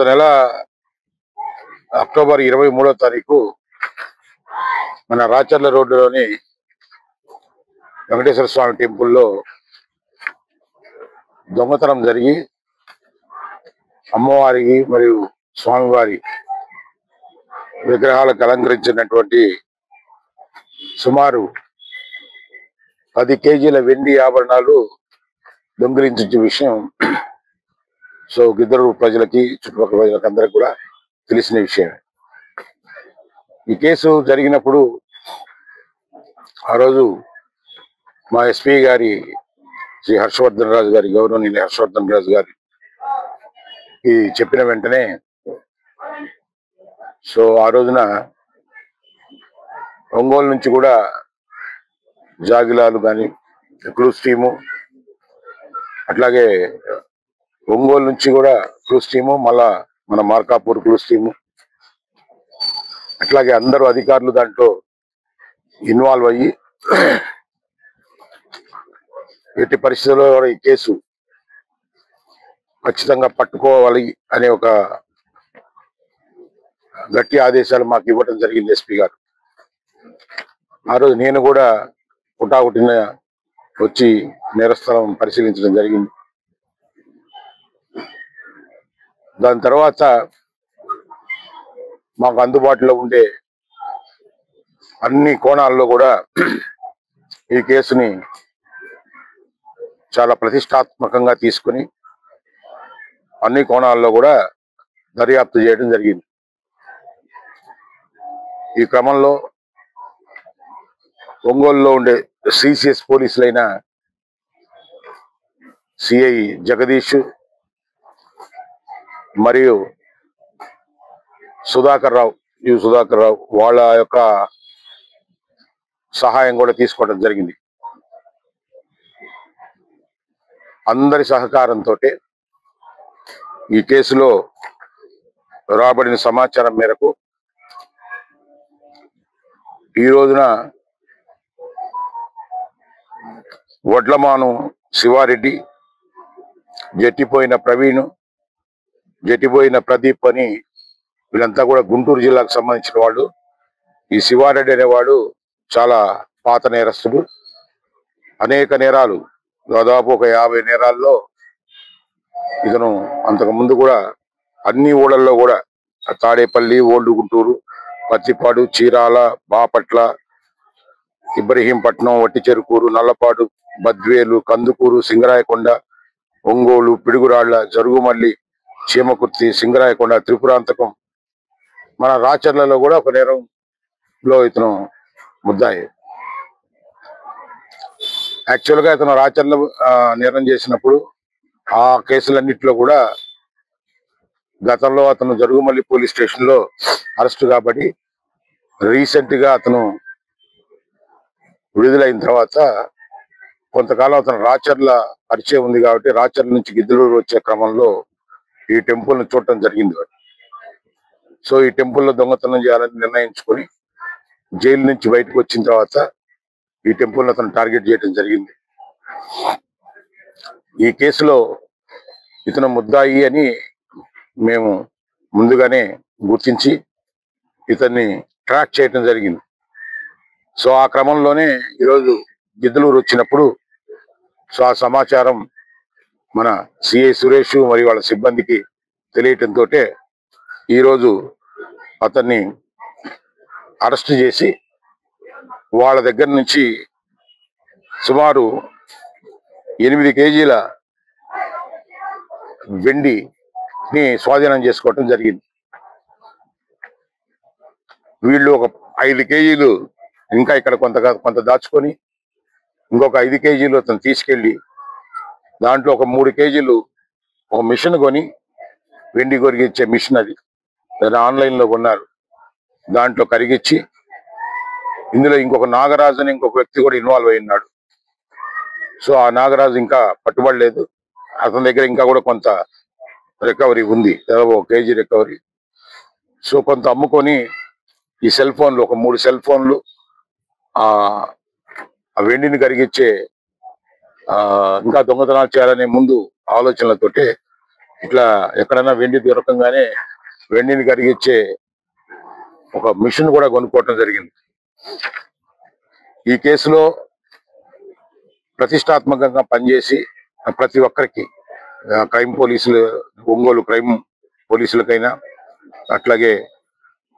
గత నెల అక్టోబర్ 23వ తారీఖు మన రాచర్ల రోడ్డులోని వెంకటేశ్వర స్వామి టెంపుల్లో దొంగతనం జరిగి అమ్మవారికి మరియు స్వామివారి విగ్రహాలకు అలంకరించినటువంటి సుమారు 10 కేజీల వెండి ఆభరణాలు దొంగిలించే విషయం గిద్దరు ప్రజలకి చుట్టుపక్కల ప్రజలకు అందరికి కూడా తెలిసిన విషయమే. ఈ కేసు జరిగినప్పుడు ఆ రోజు మా ఎస్పీ గారి శ్రీ హర్షవర్ధన్ రాజు గారి గౌరవనీయులు హర్షవర్ధన్ రాజు గారి చెప్పిన వెంటనే ఆ రోజున ఒంగోలు నుంచి కూడా జాగిలాలు కానీ క్రూజ్ టీము, అట్లాగే ఒంగోలు నుంచి కూడా క్రూజ్ టీము, మళ్ళా మన మార్కాపూర్ క్రూజ్ టీము, అట్లాగే అందరూ అధికారులు దాంట్లో ఇన్వాల్వ్ అయ్యి ఎట్టి పరిస్థితుల్లో ఈ కేసు ఖచ్చితంగా పట్టుకోవాలి అనే ఒక గట్టి ఆదేశాలు మాకు ఇవ్వడం జరిగింది ఎస్పీ గారు. ఆ రోజు నేను కూడా హుటాహుటిన వచ్చి నేరస్థలం పరిశీలించడం జరిగింది. దాని తర్వాత మాకు అందుబాటులో ఉండే అన్ని కోణాల్లో కూడా ఈ కేసుని చాలా ప్రతిష్టాత్మకంగా తీసుకుని అన్ని కోణాల్లో కూడా దర్యాప్తు చేయడం జరిగింది. ఈ క్రమంలో ఒంగోలులో ఉండే సిసిఎస్ పోలీసులైన సిఐ జగదీష్ మరియు సుధాకర్ రావు వాళ్ళ యొక్క సహాయం కూడా తీసుకోవడం జరిగింది. అందరి సహకారంతో ఈ కేసులో రాబడిన సమాచారం మేరకు ఈ రోజున వడ్లమాను శివారెడ్డి, జట్టిపోయిన ప్రవీణ్, జట్టిపోయిన ప్రదీప్ అని వీళ్ళంతా కూడా గుంటూరు జిల్లాకు సంబంధించిన వాళ్ళు. ఈ శివారెడ్డి అనేవాడు చాలా పాత నేరస్తుడు. అనేక నేరాలు, దాదాపు ఒక 50 నేరాల్లో ఇతను అంతకు ముందు కూడా అన్ని ఊళ్ళల్లో కూడా తాడేపల్లి, ఓల్డ్ గుంటూరు, పత్తిపాడు, చీరాల, బాపట్ల, ఇబ్రహీంపట్నం, వట్టిచెరుకూరు, నల్లపాడు, బద్వేలు, కందుకూరు, సింగరాయకొండ, ఒంగోలు, పిడుగురాళ్ల, జరుగుమల్లి, చీమకుర్తి, సింగరాయకొండ, త్రిపురాంతకం, మన రాచర్లలో కూడా ఒక నేరంలో ఇతను ముద్దాయి. యాక్చువల్గా ఇతను రాచర్ల నేరం చేసినప్పుడు ఆ కేసులన్నింటిలో కూడా గతంలో అతను జరుగుమల్లి పోలీస్ స్టేషన్ లో అరెస్ట్ కాబట్టి రీసెంట్ గా అతను విడుదలైన తర్వాత కొంతకాలం అతను రాచర్ల పరిచయం ఉంది కాబట్టి రాచర్ల నుంచి గిద్దలూరు వచ్చే క్రమంలో ఈ టెంపుల్ ను చూడటం జరిగింది. ఈ టెంపుల్లో దొంగతనం చేయాలని నిర్ణయించుకొని జైలు నుంచి బయటకు వచ్చిన తర్వాత ఈ టెంపుల్ ను అతను టార్గెట్ చేయడం జరిగింది. ఈ కేసులో ఇతను ముద్దాయి అని మేము ముందుగానే గుర్తించి ఇతన్ని ట్రాక్ చేయడం జరిగింది. ఆ క్రమంలోనే ఈరోజు గిద్దలూరు వచ్చినప్పుడు ఆ సమాచారం మన సిఐ సురేష్ మరియు వాళ్ళ సిబ్బందికి తెలియటంతో ఈరోజు అతన్ని అరెస్ట్ చేసి వాళ్ళ దగ్గర నుంచి సుమారు 8 కేజీల వెండిని స్వాధీనం చేసుకోవటం జరిగింది. వీళ్ళు ఒక 5 కేజీలు ఇంకా ఇక్కడ కొంత దాచుకొని ఇంకొక 5 కేజీలు అతను తీసుకెళ్లి దాంట్లో ఒక 3 కేజీలు ఒక మిషన్ కొని, వెండి కొరిగిచ్చే మిషన్, అది ఆన్లైన్లో కొన్నారు, దాంట్లో కరిగిచ్చి ఇందులో ఇంకొక నాగరాజు అని ఇంకొక వ్యక్తి కూడా ఇన్వాల్వ్ అయి ఉన్నాడు. ఆ నాగరాజు ఇంకా పట్టుబడలేదు. అతని దగ్గర ఇంకా కూడా కొంత రికవరీ ఉంది, 1 కేజీ రికవరీ. కొంత అమ్ముకొని ఈ సెల్ ఫోన్లు, ఒక 3 సెల్ ఫోన్లు, ఆ వెండిని కరిగించే ఇంకా దొంగతనాలు చేయాలనే ముందు ఆలోచనలతోటే ఇట్లా ఎక్కడైనా వెండి దొరకంగానే వెండిని కరిగించే ఒక మిషన్ కూడా కొనుక్కోవటం జరిగింది. ఈ కేసులో ప్రతిష్టాత్మకంగా పనిచేసి ప్రతి ఒక్కరికి క్రైమ్ పోలీసులు, ఒంగోలు క్రైమ్ పోలీసులకైనా అట్లాగే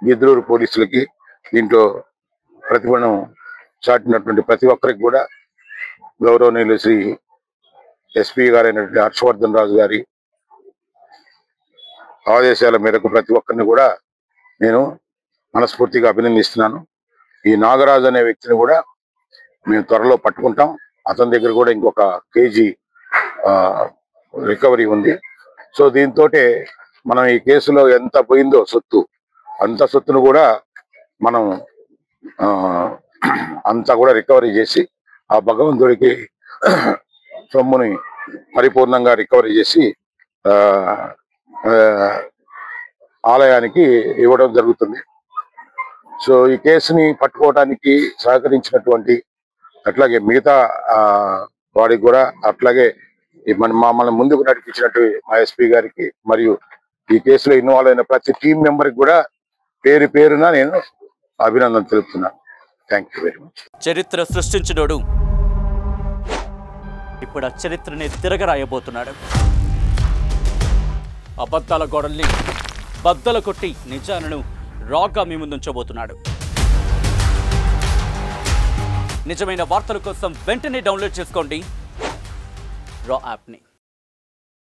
గిద్దలూరు పోలీసులకి దీంట్లో ప్రతిభను చాటినటువంటి ప్రతి ఒక్కరికి కూడా గౌరవనీయులు శ్రీ ఎస్పీ గారైనటువంటి హర్షవర్ధన్ రాజు గారి ఆదేశాల మేరకు ప్రతి ఒక్కరిని కూడా నేను మనస్ఫూర్తిగా అభినందిస్తున్నాను. ఈ నాగరాజు అనే వ్యక్తిని కూడా మేము త్వరలో పట్టుకుంటాం. అతని దగ్గర కూడా ఇంకొక కేజీ రికవరీ ఉంది. సో దీంతో మనం ఈ కేసులో ఎంత పోయిందో సొత్తు, అంత సొత్తును కూడా మనం అంతా కూడా రికవరీ చేసి ఆ భగవంతుడికి సొమ్ముని పరిపూర్ణంగా రికవరీ చేసి ఆలయానికి ఇవ్వడం జరుగుతుంది. సో ఈ కేసుని పట్టుకోవడానికి సహకరించినటువంటి అట్లాగే మిగతా వాడికి కూడా, అట్లాగే మమ్మల్ని ముందుకు నడిపించినట్టు మా ఎస్పీ గారికి మరియు ఈ కేసులో ఇన్వాల్వ్ అయిన ప్రతి టీం మెంబర్కి కూడా పేరు పేరున నేను అభినందన తెలుపుతున్నాను. Thank you very much. చరిత్ర సృష్టించినోడు ఇప్పుడు ఆ చరిత్రని తిరగరాయబోతున్నాడు. అబద్ధాల గోడల్ని బద్దలు కొట్టి నిజాలను రాగా మీ ముందుంచబోతున్నాడు. నిజమైన వార్తల కోసం వెంటనే డౌన్లోడ్ చేసుకోండి రా యాప్ని.